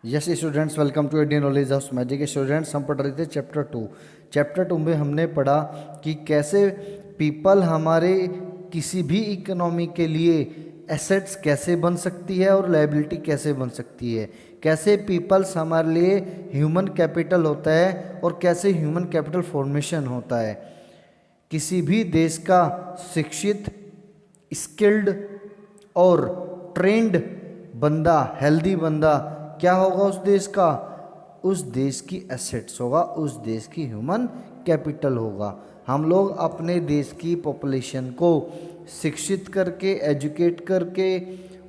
Yes students, welcome to Indian knowledge house magic. Students, हम पढ़ रहे थे चैप्टर 2 में हमने पढ़ा कि कैसे पीपल हमारे किसी भी इकोनॉमी के लिए एसेट्स कैसे बन सकती है और लायबिलिटी कैसे बन सकती है, कैसे पीपल्स हमारे लिए ह्यूमन कैपिटल होता है और कैसे ह्यूमन कैपिटल फॉर्मेशन होता है। किसी भी देश का शिक्षित, स्किल्ड और ट्रेंड बंदा, हेल्दी बंदा क्या होगा उस देश का? उस देश की एसेट्स होगा, उस देश की ह्यूमन कैपिटल होगा। हम लोग अपने देश की पॉपुलेशन को शिक्षित करके, एजुकेट करके,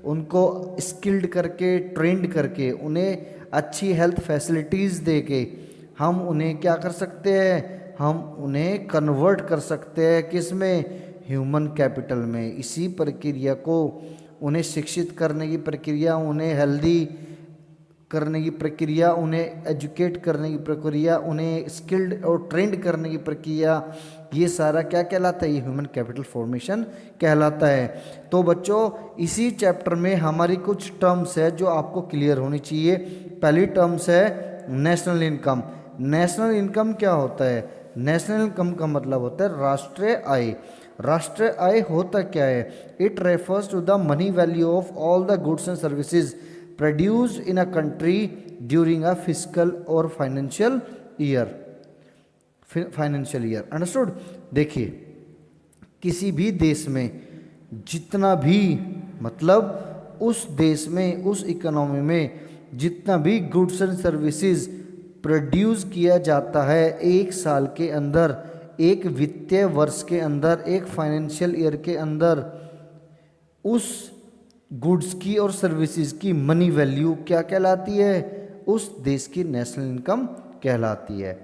उनको स्किल्ड करके, ट्रेंड करके, उन्हें अच्छी हेल्थ फैसिलिटीज़ दे के हम उन्हें क्या कर सकते हैं? हम उन्हें कन्वर्ट कर सकते हैं किस में? ह्यूमन कैपिटल में। इसी प्रक्रिया को, उन्हें शिक्षित करने की प्रक्रिया, उन्हें हेल्दी करने की प्रक्रिया, उन्हें एजुकेट करने की प्रक्रिया, उन्हें स्किल्ड और ट्रेंड करने की प्रक्रिया, ये सारा क्या कहलाता है? ये ह्यूमन कैपिटल फॉर्मेशन कहलाता है। तो बच्चों, इसी चैप्टर में हमारी कुछ टर्म्स है जो आपको क्लियर होनी चाहिए। पहली टर्म्स है नेशनल इनकम। नेशनल इनकम क्या होता है? नेशनल इनकम का मतलब होता है राष्ट्रीय आय। राष्ट्रीय आय होता क्या है? It refers to the money value of all the goods and services produced in a country during a fiscal or financial year. Understood? देखिए, किसी भी देश में जितना भी, मतलब उस देश में, उस इकोनॉमी में जितना भी गुड्स एंड सर्विसेज प्रोड्यूस किया जाता है एक साल के अंदर, एक वित्तीय वर्ष के अंदर, एक फाइनेंशियल ईयर के अंदर, उस गुड्स की और सर्विसेज की मनी वैल्यू क्या कहलाती है? उस देश की नेशनल इनकम कहलाती है।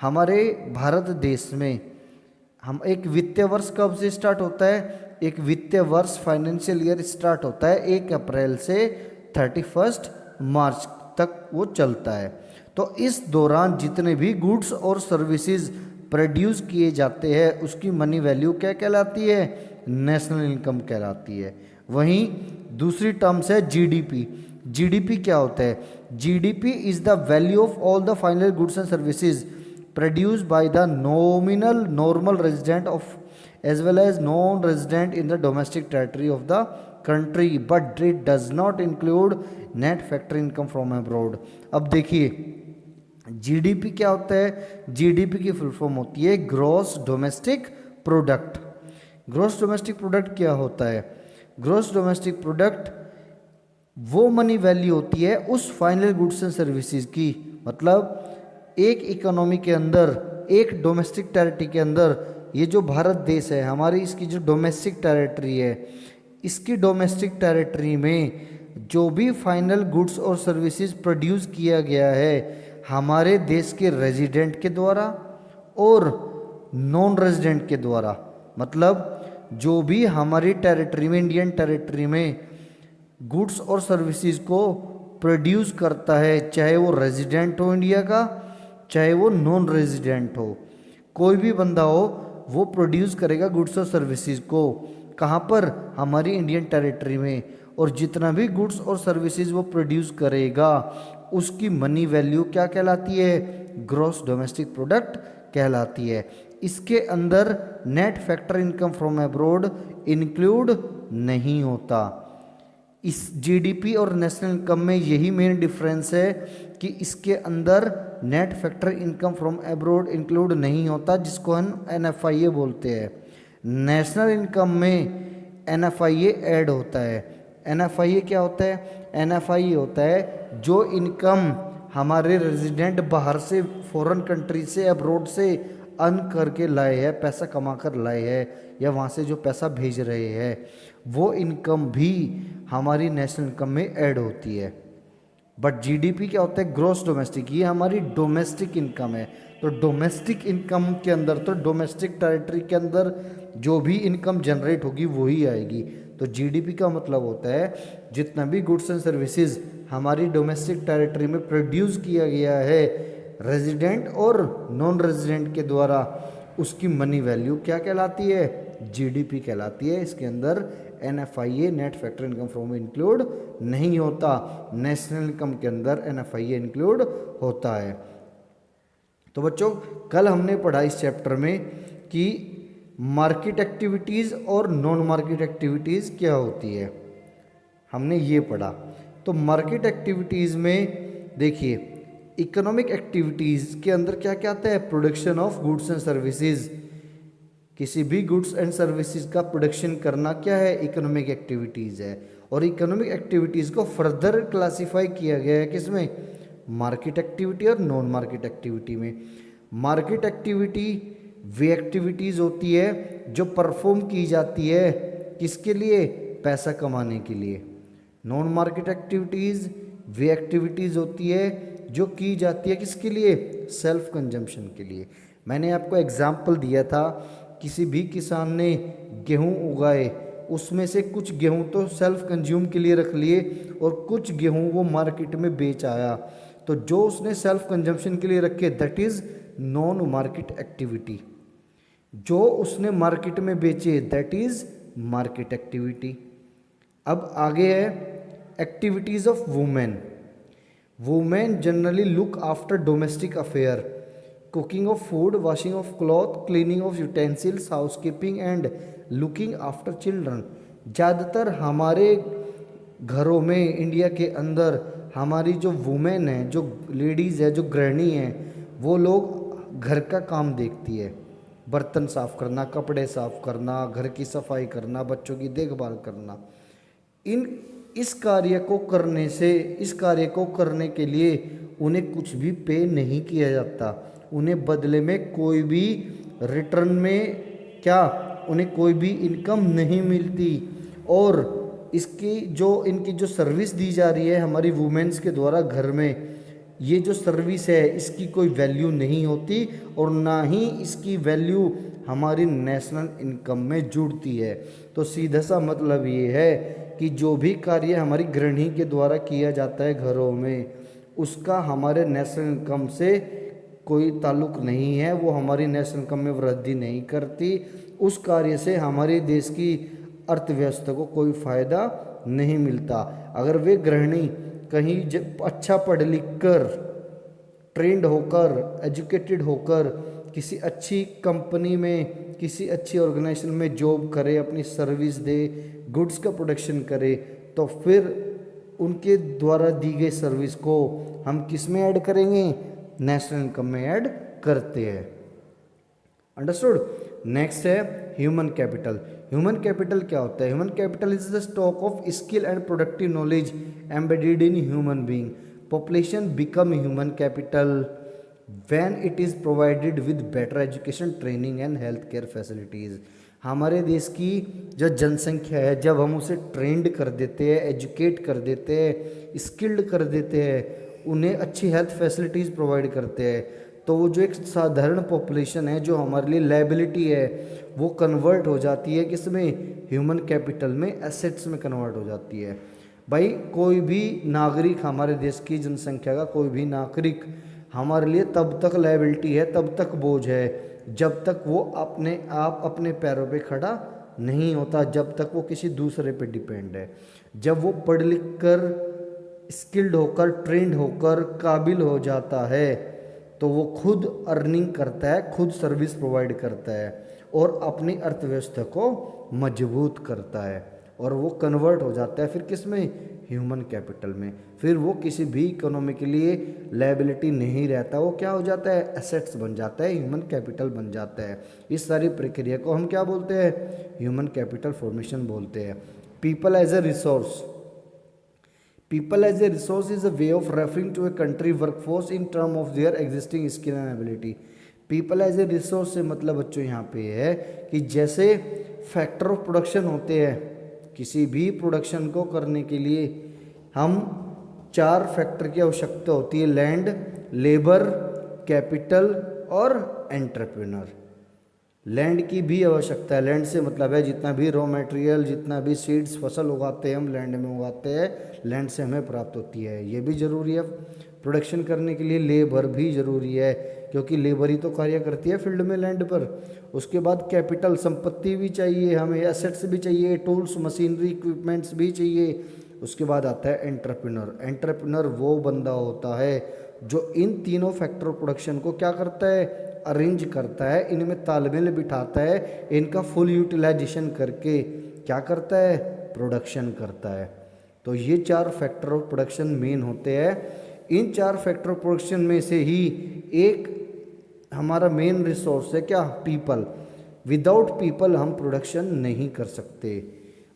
हमारे भारत देश में हम एक वित्तीय वर्ष कब से स्टार्ट होता है? एक वित्तीय वर्ष, फाइनेंशियल ईयर स्टार्ट होता है 1 अप्रैल से 31 मार्च तक वो चलता है। तो इस दौरान जितने भी गुड्स और सर्विसेज प्रोड्यूस किए जाते हैं उसकी मनी वैल्यू क्या कहलाती है? नेशनल इनकम कहलाती है। वहीं दूसरी टर्म्स है जीडीपी। जीडीपी क्या होता है? GDP is the value of all the final goods and services produced by the nominal normal resident of as well as non-resident in the domestic territory of the country, but it does not include net factor income from abroad। अब देखिए, GDP क्या होता है? GDP की full form होती है gross domestic product. Gross domestic product क्या होता है? ग्रॉस डोमेस्टिक प्रोडक्ट वो मनी वैल्यू होती है उस फाइनल गुड्स एंड सर्विसेज की। मतलब एक इकोनॉमी के अंदर, एक डोमेस्टिक टेरिटरी के अंदर, ये जो भारत देश है हमारी, इसकी जो डोमेस्टिक टेरिटरी है, इसकी डोमेस्टिक टेरिटरी में जो भी फाइनल गुड्स और सर्विसेज प्रोड्यूस किया गया है हमारे देश के रेजिडेंट के द्वारा और नॉन रेजिडेंट के द्वारा, मतलब जो भी हमारी टेरिटरी में, इंडियन टेरिटरी में गुड्स और सर्विसेज को प्रोड्यूस करता है, चाहे वो रेजिडेंट हो इंडिया का, चाहे वो नॉन रेजिडेंट हो, कोई भी बंदा हो, वो प्रोड्यूस करेगा गुड्स और सर्विसेज को। कहाँ पर? हमारी इंडियन टेरिटरी में। और जितना भी गुड्स और सर्विसेज वो प्रोड्यूस करेगा उसकी मनी वैल्यू क्या कहलाती है? ग्रॉस डोमेस्टिक प्रोडक्ट कहलाती है। इसके अंदर net factor income from abroad include नहीं होता। इस जीडीपी और नेशनल इनकम में यही मेन डिफरेंस है कि इसके अंदर net factor income from abroad include नहीं होता, जिसको हम एनएफआईए बोलते हैं। नेशनल इनकम में एनएफआईए ऐड होता है। एनएफआईए क्या होता है? एनएफआईए होता है जो इनकम हमारे रेजिडेंट बाहर से, फॉरेन कंट्री से, अब्रॉड से अर्न करके लाए हैं, पैसा कमा कर लाए हैं, या वहाँ से जो पैसा भेज रहे हैं, वो इनकम भी हमारी नेशनल इनकम में ऐड होती है। बट जीडीपी क्या होता है? Gross domestic. ये हमारी डोमेस्टिक इनकम है। तो डोमेस्टिक इनकम के अंदर, तो डोमेस्टिक टेरिटरी के अंदर जो भी इनकम जनरेट होगी वही आएगी। तो जीडीपी का मतलब होता है जितना भी गुड्स एंड सर्विसेज हमारी डोमेस्टिक टेरिटरी में प्रोड्यूस किया गया है रेजिडेंट और नॉन रेजिडेंट के द्वारा, उसकी मनी वैल्यू क्या कहलाती है? जीडीपी कहलाती है। इसके अंदर NFIA net factor income from include नहीं होता। नेशनल इनकम के अंदर NFIA इंक्लूड होता है। तो बच्चों कल हमने पढ़ा इस चैप्टर में कि मार्केट एक्टिविटीज़ और नॉन मार्केट एक्टिविटीज़ क्या होती है, हमने ये पढ़ा। तो मार्केट एक्टिविटीज़ में देखिए इकोनॉमिक एक्टिविटीज़ के अंदर क्या क्या आता है, production of goods and services. किसी भी गुड्स एंड सर्विसेज का प्रोडक्शन करना क्या है, इकोनॉमिक एक्टिविटीज़ है। और इकोनॉमिक एक्टिविटीज़ को फर्दर क्लासिफाई किया गया है किसमें, मार्केट एक्टिविटी और नॉन मार्केट एक्टिविटी में। मार्केट एक्टिविटी वे एक्टिविटीज़ होती है जो परफॉर्म की जाती है किसके लिए, पैसा कमाने के लिए। नॉन मार्केट एक्टिविटीज़ वे एक्टिविटीज़ होती है जो की जाती है किसके लिए, सेल्फ कंजम्पशन के लिए। मैंने आपको एग्जाम्पल दिया था, किसी भी किसान ने गेहूं उगाए, उसमें से कुछ गेहूं तो सेल्फ कंज्यूम के लिए रख लिए और कुछ गेहूं वो मार्केट में बेच आया। तो जो उसने सेल्फ कंजम्पशन के लिए रखे that is non market activity. जो उसने मार्केट में बेचे दैट इज़ मार्केट एक्टिविटी। अब आगे है activities of women. Women generally look after domestic affair, cooking of food, washing of cloth, cleaning of utensils, housekeeping and looking after children. ज़्यादातर हमारे घरों में इंडिया के अंदर हमारी जो वुमेन है, जो लेडीज़ है, जो गृहिणी है, वो लोग घर का काम देखती है। बर्तन साफ़ करना, कपड़े साफ़ करना, घर की सफाई करना, बच्चों की देखभाल करना। इस कार्य को करने के लिए उन्हें कुछ भी पे नहीं किया जाता। उन्हें बदले में कोई भी रिटर्न में क्या, उन्हें कोई भी इनकम नहीं मिलती। और इनकी जो सर्विस दी जा रही है हमारी वुमेन्स के द्वारा घर में, ये जो सर्विस है इसकी कोई वैल्यू नहीं होती और ना ही इसकी वैल्यू हमारी नेशनल इनकम में जुड़ती है। तो सीधा सा मतलब ये है कि जो भी कार्य हमारी गृहिणी के द्वारा किया जाता है घरों में, उसका हमारे नेशनल इनकम से कोई ताल्लुक़ नहीं है, वो हमारी नेशनल इनकम में वृद्धि नहीं करती। उस कार्य से हमारे देश की अर्थव्यवस्था को कोई फ़ायदा नहीं मिलता। अगर वे गृहिणी कहीं अच्छा पढ़ लिख कर, ट्रेंड होकर, एजुकेटेड होकर किसी अच्छी कंपनी में, किसी अच्छी ऑर्गेनाइजेशन में जॉब करे, अपनी सर्विस दे, गुड्स का प्रोडक्शन करे, तो फिर उनके द्वारा दी गई सर्विस को हम किस में ऐड करेंगे, नेशनल इनकम में ऐड करते हैं। अंडरस्टूड। नेक्स्ट है ह्यूमन कैपिटल। ह्यूमन कैपिटल क्या होता है? Human capital is the stock of skill and productive knowledge embedded in human being. Population become human capital when it is provided with better education, training and health care facilities. हमारे देश की जो जनसंख्या है, जब हम उसे ट्रेंड कर देते हैं, एजुकेट कर देते हैं, स्किल्ड कर देते हैं, उन्हें अच्छी हेल्थ फैसिलिटीज़ प्रोवाइड करते हैं, तो वो जो एक साधारण पॉपुलेशन है जो हमारे लिए लायबिलिटी है, वो कन्वर्ट हो जाती है किसमें, ह्यूमन कैपिटल में, एसेट्स में कन्वर्ट हो जाती है। भाई कोई भी नागरिक, हमारे देश की जनसंख्या का कोई भी नागरिक हमारे लिए तब तक लायबिलिटी है, तब तक बोझ है, जब तक वो अपने आप अपने पैरों पे खड़ा नहीं होता, जब तक वो किसी दूसरे पे डिपेंड है। जब वो पढ़ लिख कर, स्किल्ड होकर, ट्रेंड होकर काबिल हो जाता है, तो वो खुद अर्निंग करता है, खुद सर्विस प्रोवाइड करता है और अपनी अर्थव्यवस्था को मजबूत करता है, और वो कन्वर्ट हो जाता है फिर किस में, ह्यूमन कैपिटल में। फिर वो किसी भी इकोनॉमी के लिए लायबिलिटी नहीं रहता, वो क्या हो जाता है, एसेट्स बन जाता है, ह्यूमन कैपिटल बन जाता है। इस सारी प्रक्रिया को हम क्या बोलते हैं, ह्यूमन कैपिटल फॉर्मेशन बोलते हैं। People as a resource. People as a resource is a way of referring to a country workforce in term of their existing skill and ability. People as a resource से मतलब बच्चों यहाँ पे है कि जैसे फैक्टर ऑफ प्रोडक्शन होते हैं, किसी भी प्रोडक्शन को करने के लिए हम 4 फैक्टर की आवश्यकता होती है, लैंड, लेबर, कैपिटल और एंटरप्रेन्योर। लैंड की भी आवश्यकता है। लैंड से मतलब है जितना भी रॉ मटेरियल, जितना भी सीड्स फसल उगाते हैं हम लैंड में उगाते हैं, लैंड से हमें प्राप्त होती है, ये भी ज़रूरी है। प्रोडक्शन करने के लिए लेबर भी ज़रूरी है, क्योंकि लेबर ही तो कार्य करती है फील्ड में लैंड पर। उसके बाद कैपिटल संपत्ति भी चाहिए हमें, एसेट्स भी चाहिए, टूल्स मशीनरी इक्विपमेंट्स भी चाहिए। उसके बाद आता है एंटरप्रेन्योर। एंटरप्रेन्योर वो बंदा होता है जो इन तीनों फैक्टर प्रोडक्शन को क्या करता है, अरेंज करता है, इनमें तालमेल बिठाता है, इनका फुल यूटिलाइजेशन करके क्या करता है, प्रोडक्शन करता है। तो ये चार फैक्टर ऑफ प्रोडक्शन मेन होते हैं। इन चार फैक्टर ऑफ प्रोडक्शन में से ही एक हमारा मेन रिसोर्स है क्या, पीपल। विदाउट पीपल हम प्रोडक्शन नहीं कर सकते।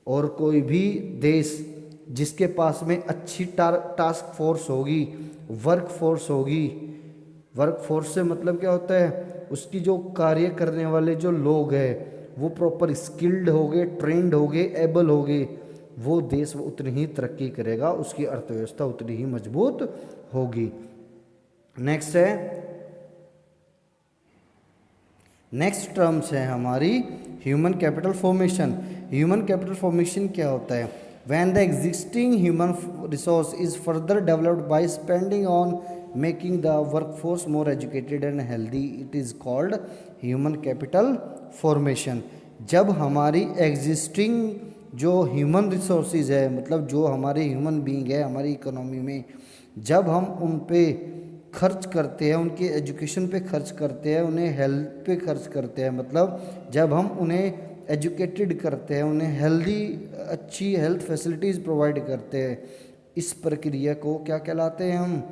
और कोई भी देश जिसके पास में अच्छी टास्क फोर्स होगी, वर्क फोर्स होगी, वर्क फोर्स से मतलब क्या होता है, उसकी जो कार्य करने वाले जो लोग हैं वो प्रॉपर स्किल्ड होंगे, ट्रेंड होंगे, एबल होंगे, वो देश उतनी ही तरक्की करेगा, उसकी अर्थव्यवस्था उतनी ही मजबूत होगी। नेक्स्ट है, नेक्स्ट टर्म्स है हमारी human capital formation. Human capital formation क्या होता है, when the existing human resource is further developed by spending on making the workforce more educated and healthy, it is called human capital formation. जब हमारी existing जो human resources है, मतलब जो हमारे ह्यूमन बीइंग है हमारी इकोनॉमी में, जब हम उन पे खर्च करते हैं, उनके एजुकेशन पे खर्च करते हैं, उन्हें हेल्थ पे खर्च करते हैं, मतलब जब हम उन्हें एजुकेटेड करते हैं, उन्हें हेल्दी अच्छी हेल्थ फैसिलिटीज़ प्रोवाइड करते हैं, इस प्रक्रिया को क्या कहलाते हैं हम,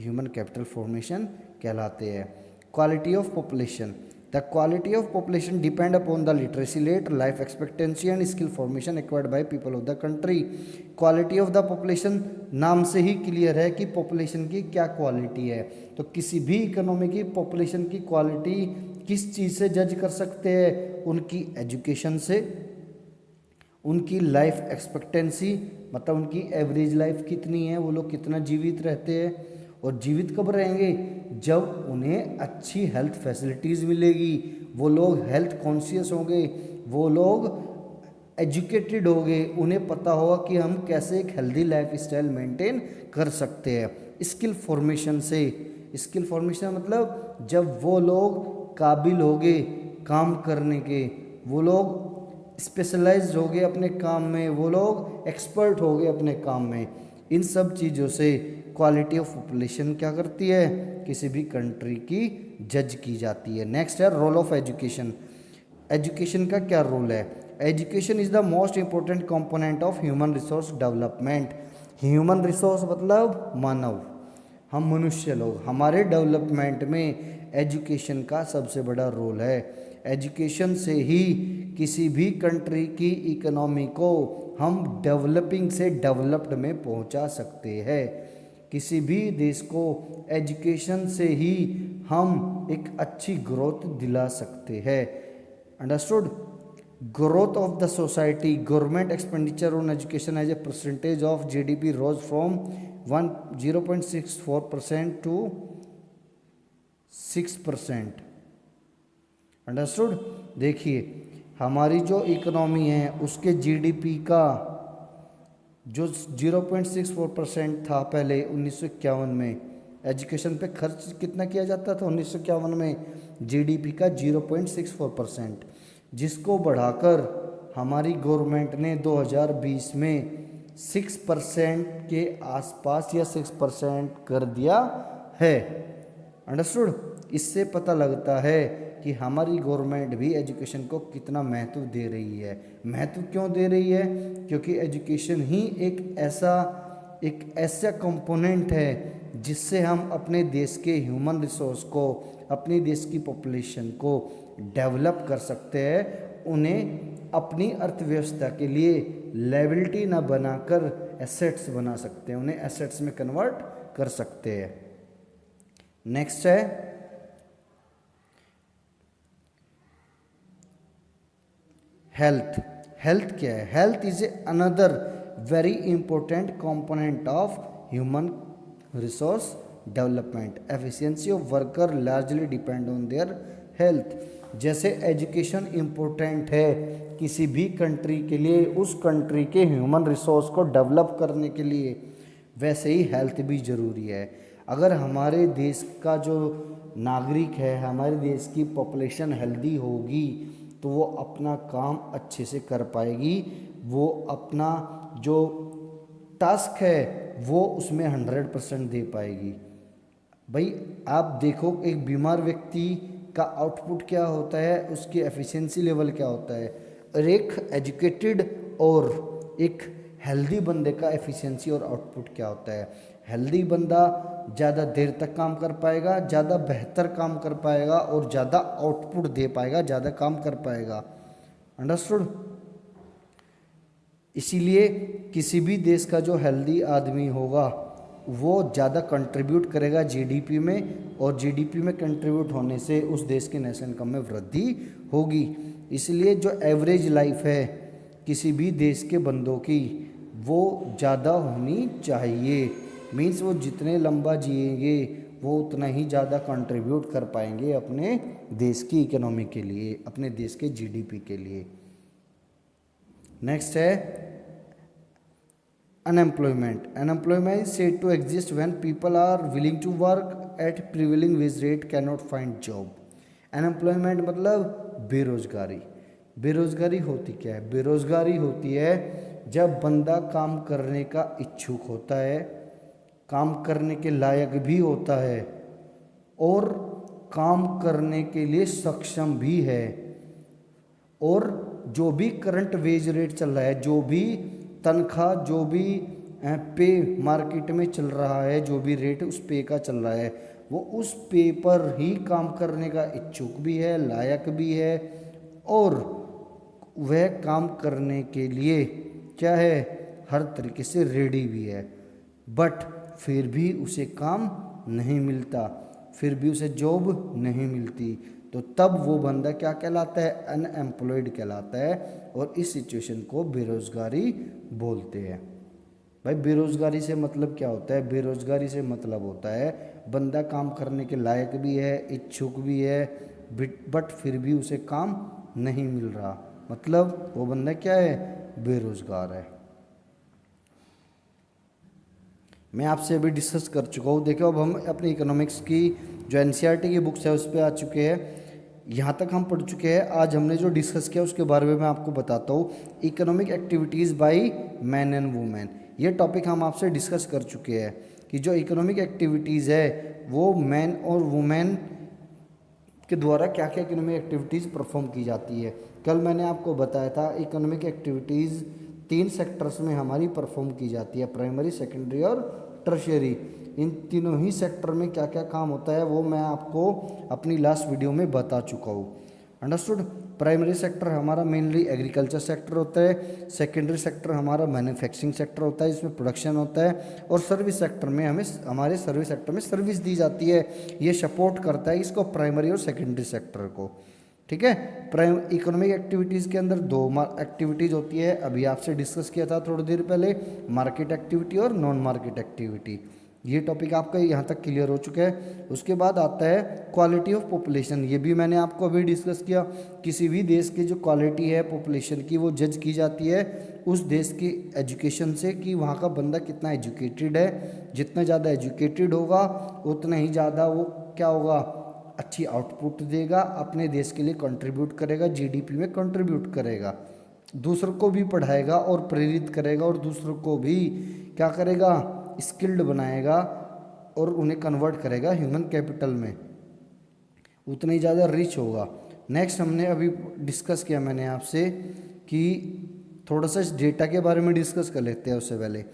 ह्यूमन कैपिटल फॉर्मेशन कहलाते हैं। Quality of population, the quality of population depend upon the literacy rate, life expectancy and skill formation acquired by people of the country. Quality of the population, नाम से ही क्लियर है कि population की क्या quality है। तो किसी भी इकोनॉमी की पॉपुलेशन की क्वालिटी किस चीज़ से जज कर सकते हैं, उनकी एजुकेशन से, उनकी लाइफ एक्सपेक्टेंसी, मतलब उनकी एवरेज लाइफ कितनी है, वो लोग कितना जीवित रहते हैं, और जीवित कब रहेंगे, जब उन्हें अच्छी हेल्थ फैसिलिटीज़ मिलेगी, वो लोग हेल्थ कॉन्शियस होंगे, वो लोग एजुकेटेड होंगे, उन्हें पता होगा कि हम कैसे एक हेल्दी लाइफ स्टाइल मेंटेन कर सकते हैं। स्किल फॉर्मेशन से, स्किल फॉर्मेशन मतलब जब वो लोग काबिल होंगे काम करने के, वो लोग स्पेशलाइज्ड हो गए अपने काम में, वो लोग एक्सपर्ट हो गए अपने काम में, इन सब चीज़ों से क्वालिटी ऑफ पॉपुलेशन क्या करती है, किसी भी कंट्री की जज की जाती है। नेक्स्ट है रोल ऑफ एजुकेशन। एजुकेशन का क्या रोल है, education is the most important component of human resource development. Human resource मतलब मानव, हम मनुष्य लोग, हमारे डेवलपमेंट में एजुकेशन का सबसे बड़ा रोल है। एजुकेशन से ही किसी भी कंट्री की इकोनॉमी को हम डेवलपिंग से डेवलप्ड में पहुंचा सकते हैं। किसी भी देश को एजुकेशन से ही हम एक अच्छी ग्रोथ दिला सकते हैं। Understood. Growth of the society, government expenditure on education as a percentage of GDP rose from 0.64% to 6%। Understood. देखिए हमारी जो इकोनॉमी है उसके जीडीपी का जो 0.64% था पहले 1951 में, एजुकेशन पे खर्च कितना किया जाता था 1951 में, जीडीपी का 0.64%, जिसको बढ़ाकर हमारी गवर्नमेंट ने 2020 में 6% के आसपास या 6% कर दिया है। अंडरस्टूड। इससे पता लगता है कि हमारी गवर्नमेंट भी एजुकेशन को कितना महत्व दे रही है। महत्व क्यों दे रही है, क्योंकि एजुकेशन ही एक ऐसा कंपोनेंट है जिससे हम अपने देश के ह्यूमन रिसोर्स को, अपने देश की पॉपुलेशन को डेवलप कर सकते हैं, उन्हें अपनी अर्थव्यवस्था के लिए लायबिलिटी ना बनाकर एसेट्स बना सकते हैं, उन्हें एसेट्स में कन्वर्ट कर सकते हैं। नेक्स्ट है हेल्थ। हेल्थ क्या है, health is another very important component of human resource development. Efficiency of worker largely depend on their health. जैसे एजुकेशन इम्पोर्टेंट है किसी भी कंट्री के लिए, उस कंट्री के ह्यूमन रिसोर्स को डेवलप करने के लिए, वैसे ही हेल्थ भी ज़रूरी है। अगर हमारे देश का जो नागरिक है, हमारे देश की पॉपुलेशन हेल्दी होगी तो वो अपना काम अच्छे से कर पाएगी, वो अपना जो टास्क है वो उसमें 100% दे पाएगी। भाई आप देखो, एक बीमार व्यक्ति का आउटपुट क्या होता है, उसकी एफिशिएंसी लेवल क्या होता है, और एक एजुकेटेड और एक हेल्दी बंदे का एफिशिएंसी और आउटपुट क्या होता है। हेल्दी बंदा ज़्यादा देर तक काम कर पाएगा, ज़्यादा बेहतर काम कर पाएगा और ज़्यादा आउटपुट दे पाएगा, ज़्यादा काम कर पाएगा। अंडरस्टूड। इसीलिए किसी भी देश का जो हेल्दी आदमी होगा वो ज़्यादा कंट्रीब्यूट करेगा जीडीपी में, और जीडीपी में कंट्रीब्यूट होने से उस देश के नेशनल इनकम में वृद्धि होगी। इसलिए जो एवरेज लाइफ है किसी भी देश के बंदों की वो ज़्यादा होनी चाहिए। मीन्स वो जितने लंबा जिएंगे वो उतना ही ज़्यादा कंट्रीब्यूट कर पाएंगे अपने देश की इकोनॉमी के लिए, अपने देश के जीडीपी के लिए। नेक्स्ट है unemployment. Unemployment is said to exist when people are willing to work at prevailing wage rate can not find job. Unemployment मतलब बेरोजगारी। बेरोजगारी होती क्या है? बेरोजगारी होती है जब बंदा काम करने का इच्छुक होता है, काम करने के लायक भी होता है और काम करने के लिए सक्षम भी है, और जो भी करंट वेज रेट चल रहा है, जो भी तनख्वाह, जो भी पे मार्केट में चल रहा है, जो भी रेट उस पे का चल रहा है, वो उस पे पर ही काम करने का इच्छुक भी है, लायक भी है, और वह काम करने के लिए क्या है, हर तरीके से रेडी भी है। बट फिर भी उसे काम नहीं मिलता, फिर भी उसे जॉब नहीं मिलती, तो तब वो बंदा क्या कहलाता है? अनएम्प्लॉयड कहलाता है, और इस सिचुएशन को बेरोजगारी बोलते हैं। भाई बेरोजगारी से मतलब क्या होता है? बेरोजगारी से मतलब होता है बंदा काम करने के लायक भी है, इच्छुक भी है, बट फिर भी उसे काम नहीं मिल रहा, मतलब वो बंदा क्या है? बेरोजगार है। मैं आपसे अभी डिस्कस कर चुका हूँ। देखो अब हम अपनी इकोनॉमिक्स की जो एनसीईआरटी की बुक्स है उस पर आ चुके हैं। यहाँ तक हम पढ़ चुके हैं। आज हमने जो डिस्कस किया उसके बारे में मैं आपको बताता हूँ। Economic activities by man and women, ये टॉपिक हम आपसे डिस्कस कर चुके हैं कि जो इकोनॉमिक एक्टिविटीज़ है वो मैन और वुमेन के द्वारा क्या क्या इकोनॉमिक एक्टिविटीज़ परफॉर्म की जाती है। कल मैंने आपको बताया था इकोनॉमिक एक्टिविटीज़ 3 सेक्टर्स में हमारी परफॉर्म की जाती है, प्राइमरी, सेकेंडरी और टर्शियरी। इन तीनों ही सेक्टर में क्या क्या काम होता है वो मैं आपको अपनी लास्ट वीडियो में बता चुका हूँ। अंडरस्टूड। प्राइमरी सेक्टर हमारा मेनली एग्रीकल्चर सेक्टर होता है, सेकेंडरी सेक्टर हमारा मैन्युफैक्चरिंग सेक्टर होता है जिसमें प्रोडक्शन होता है, और सर्विस सेक्टर में हमें हमारे सर्विस सेक्टर में सर्विस दी जाती है, ये सपोर्ट करता है इसको प्राइमरी और सेकेंडरी सेक्टर को। ठीक है। प्राइम इकोनॉमिक एक्टिविटीज़ के अंदर 2 एक्टिविटीज़ होती है, अभी आपसे डिस्कस किया था थोड़ी देर पहले, मार्केट एक्टिविटी और नॉन मार्केट एक्टिविटी। ये टॉपिक आपका यहाँ तक क्लियर हो चुका है। उसके बाद आता है क्वालिटी ऑफ पॉपुलेशन, ये भी मैंने आपको अभी डिस्कस किया। किसी भी देश की जो क्वालिटी है पॉपुलेशन की वो जज की जाती है उस देश की एजुकेशन से, कि वहाँ का बंदा कितना एजुकेटेड है। जितना ज़्यादा एजुकेटेड होगा उतना ही ज़्यादा वो क्या होगा, अच्छी आउटपुट देगा, अपने देश के लिए कंट्रीब्यूट करेगा, जीडीपी में कंट्रीब्यूट करेगा, दूसरों को भी पढ़ाएगा और प्रेरित करेगा, और दूसरों को भी क्या करेगा, स्किल्ड बनाएगा और उन्हें कन्वर्ट करेगा ह्यूमन कैपिटल में, उतना ही ज़्यादा रिच होगा। नेक्स्ट हमने अभी डिस्कस किया मैंने आपसे कि थोड़ा सा इस डेटा के बारे में डिस्कस कर लेते हैं। उससे पहले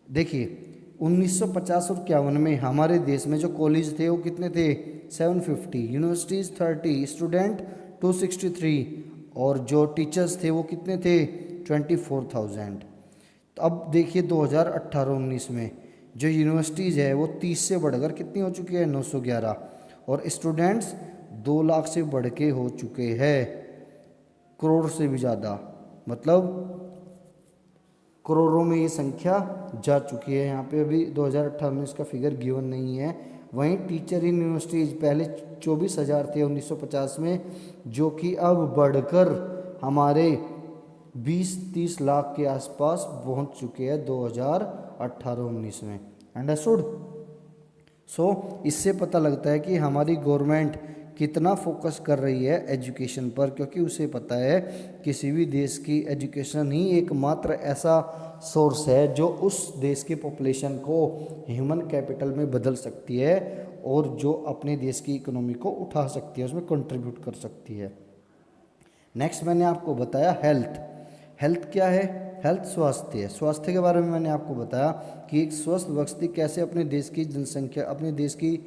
देखिए 1950 और 51 में हमारे देश में जो कॉलेज थे वो कितने थे? 750, यूनिवर्सिटीज़ 30, स्टूडेंट 263, और जो टीचर्स थे वो कितने थे? 24,000। तो अब देखिए 2018-19 में जो यूनिवर्सिटीज़ है वो 30 से बढ़कर कितनी हो चुकी है? 911, और स्टूडेंट्स 2 लाख से बढ़ के हो चुके हैं, करोड़ से भी ज़्यादा, मतलब करोड़ों में ये संख्या जा चुकी है। यहाँ पे अभी 2018-19 का फिगर गिवन नहीं है, वहीं टीचर इन यूनिवर्सिटीज़ पहले 24,000 थे 1950 में, जो कि अब बढ़कर हमारे 20-30 लाख के आसपास पहुंच चुके हैं 2018-19 में। अंडरस्टूड। सो इससे पता लगता है कि हमारी गवर्नमेंट कितना फोकस कर रही है एजुकेशन पर, क्योंकि उसे पता है किसी भी देश की एजुकेशन ही एकमात्र ऐसा सोर्स है जो उस देश के पॉपुलेशन को ह्यूमन कैपिटल में बदल सकती है और जो अपने देश की इकोनॉमी को उठा सकती है, उसमें कंट्रीब्यूट कर सकती है। नेक्स्ट मैंने आपको बताया हेल्थ। हेल्थ क्या है? हेल्थ स्वास्थ्य है। स्वास्थ्य के बारे में मैंने आपको बताया कि एक स्वस्थ व्यक्ति कैसे अपने देश की जनसंख्या, अपने देश की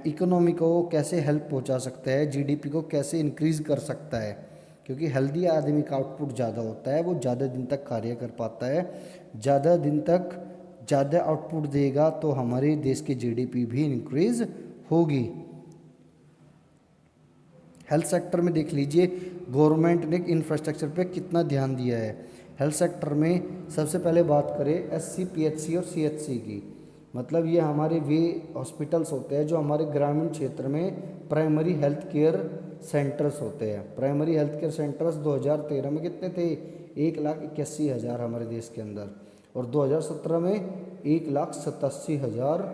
इकोनॉमी को कैसे हेल्प पहुंचा सकता है, जीडीपी को कैसे इंक्रीज कर सकता है, क्योंकि हेल्दी आदमी का आउटपुट ज़्यादा होता है, वो ज़्यादा दिन तक कार्य कर पाता है, ज़्यादा दिन तक ज़्यादा आउटपुट देगा तो हमारे देश की जीडीपी भी इंक्रीज होगी। हेल्थ सेक्टर में देख लीजिए गवर्नमेंट ने इंफ्रास्ट्रक्चर पे कितना ध्यान दिया है। हेल्थ सेक्टर में सबसे पहले बात करें एससी, पीएचसी और सीएचसी की, मतलब ये हमारे वे हॉस्पिटल्स होते हैं जो हमारे ग्रामीण क्षेत्र में प्राइमरी हेल्थ केयर सेंटर्स होते हैं। प्राइमरी हेल्थ केयर सेंटर्स 2013 में कितने थे? 1,81,000 हमारे देश के अंदर, और 2017 में 1,87,000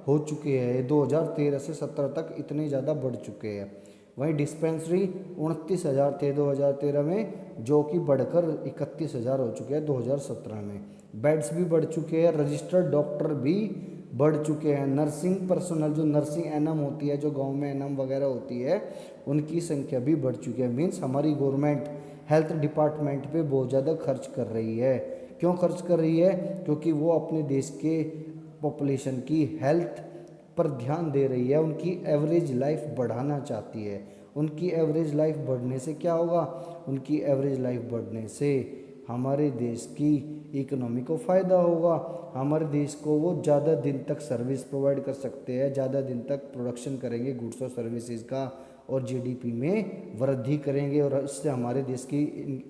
हो चुके हैं। 2013 से 17 तक इतने ज़्यादा बढ़ चुके हैं। वहीं डिस्पेंसरी 29,000 थे 2013 में, जो कि बढ़कर 31,000 हो चुके हैं 2017 में। बेड्स भी बढ़ चुके हैं, रजिस्टर्ड डॉक्टर भी बढ़ चुके हैं, नर्सिंग पर्सनल जो नर्सिंग एनएम होती है, जो गांव में एनएम वगैरह होती है, उनकी संख्या भी बढ़ चुकी है। मीन्स हमारी गवर्नमेंट हेल्थ डिपार्टमेंट पे बहुत ज़्यादा खर्च कर रही है। क्यों खर्च कर रही है? क्योंकि वो अपने देश के पॉपुलेशन की हेल्थ पर ध्यान दे रही है, उनकी एवरेज लाइफ बढ़ाना चाहती है। उनकी एवरेज लाइफ बढ़ने से क्या होगा? उनकी एवरेज लाइफ बढ़ने से हमारे देश की इकोनॉमी को फ़ायदा होगा। हमारे देश को वो ज़्यादा दिन तक सर्विस प्रोवाइड कर सकते हैं, ज़्यादा दिन तक प्रोडक्शन करेंगे गुड्स और सर्विसेज का, और जीडीपी में वृद्धि करेंगे, और इससे हमारे देश की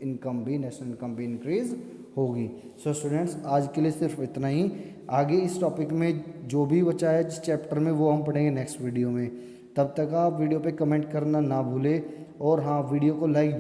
इनकम भी, नेशनल इनकम भी इंक्रीज होगी। सो स्टूडेंट्स, आज के लिए सिर्फ इतना ही। आगे इस टॉपिक में जो भी बचा है जिस चैप्टर में, वो हम पढ़ेंगे नेक्स्ट वीडियो में। तब तक आप वीडियो पे कमेंट करना ना भूलें, और हाँ, वीडियो को लाइक